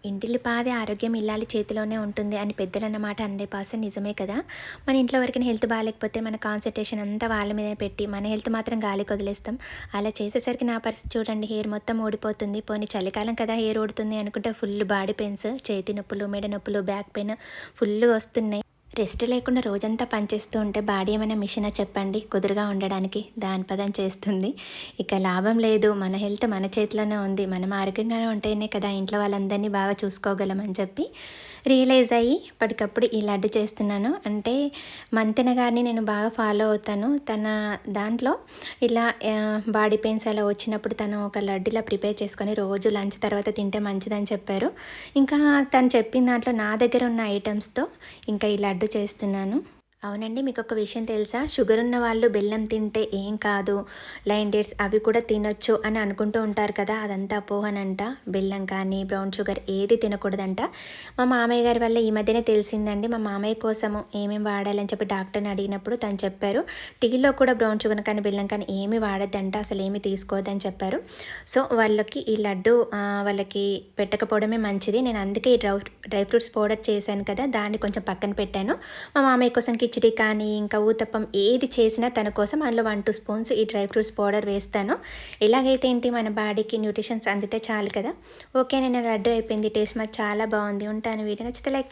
ఇంటిల్లిపాది ఆరోగ్యం ఇల్లాలి చేతిలోనే ఉంటుంది అని పెద్దలన్నమాట 100% నిజమే కదా! మన ఇంట్లో ఎవరికైనా హెల్త్ బాలేకపోతే మన కాన్సంట్రేషన్ అంతా వాళ్ళ మీదే పెట్టి, మన హెల్త్ మాత్రం గాలికి వదిలేస్తాం. అలా చేసేసరికి నా పరిస్థితి చూడండి, హెయిర్ మొత్తం ఊడిపోతుంది. పోనీ చలికాలం కదా హెయిర్ ఊడుతుంది అనుకుంటే ఫుల్ బాడీ పెయిన్స్, చేతి నొప్పులు, మెడ నొప్పులు, బ్యాక్ పెయిన్ ఫుల్లుగా వస్తున్నాయి. రెస్ట్ లేకుండా రోజంతా పనిచేస్తూ ఉంటే బాడీ ఏమైనా మిషనా చెప్పండి కుదురుగా ఉండడానికి? దాని పదని చేస్తుంది. ఇక లాభం లేదు. మన హెల్త్ మన చేతిలోనే ఉంది. మనం ఆరోగ్యంగానే ఉంటేనే కదా ఇంట్లో వాళ్ళందరినీ బాగా చూసుకోగలం అని చెప్పి రియలైజ్ అయ్యి ఇప్పటికప్పుడు ఈ లడ్డు చేస్తున్నాను. అంటే మంతెన గారిని నేను బాగా ఫాలో అవుతాను. తన దాంట్లో ఇలా బాడీ పెయిన్స్ అలా వచ్చినప్పుడు తను ఒక లడ్డు ఇలా ప్రిపేర్ చేసుకొని రోజు లంచ్ తర్వాత తింటే మంచిదని చెప్పారు. ఇంకా తను చెప్పిన దాంట్లో నా దగ్గర ఉన్న ఐటమ్స్‌తో ఇంకా ఈ లడ్డు చేస్తున్నాను. అవునండి. మీకొక విషయం తెలుసా? షుగర్ ఉన్న వాళ్ళు బెల్లం తింటే ఏం కాదు, లైన్ డేట్స్ అవి కూడా తినొచ్చు అని అనుకుంటూ ఉంటారు కదా! అదంతా అపోహనంట. బెల్లం కానీ, బ్రౌన్ షుగర్ ఏది తినకూడదంట. మా మామయ్య గారి వల్ల ఈ మధ్యనే తెలిసిందండి. మా మామయ్య కోసము ఏమేమి వాడాలని చెప్పి డాక్టర్‌ని అడిగినప్పుడు తను చెప్పారు. టీలో కూడా బ్రౌన్ షుగర్ కానీ, బెల్లం కానీ ఏమి వాడొద్దంట. అసలేమి తీసుకోవద్దని చెప్పారు. సో, వాళ్ళకి ఈ లడ్డు వాళ్ళకి పెట్టకపోవడమే మంచిది. నేను అందుకే ఈ డ్రై ఫ్రూట్స్ పౌడర్ చేశాను కదా! దాన్ని కొంచెం పక్కన పెట్టాను. మా మామయ్య కోసం కిచిడి కానీ, ఇంకా ఊతప్పం ఏది చేసినా తన కోసం అందులో 1, 2 స్పూన్స్ ఈ డ్రై ఫ్రూట్స్ పౌడర్ వేస్తాను. ఎలాగైతే ఏంటి మన బాడీకి న్యూట్రిషన్స్ అందితే చాలు కదా! ఓకే. నేను లడ్డు అయిపోయింది. టేస్ట్ మాత్రం చాలా బాగుంది. ఉంటాను. వీడియో నచ్చితే లైక్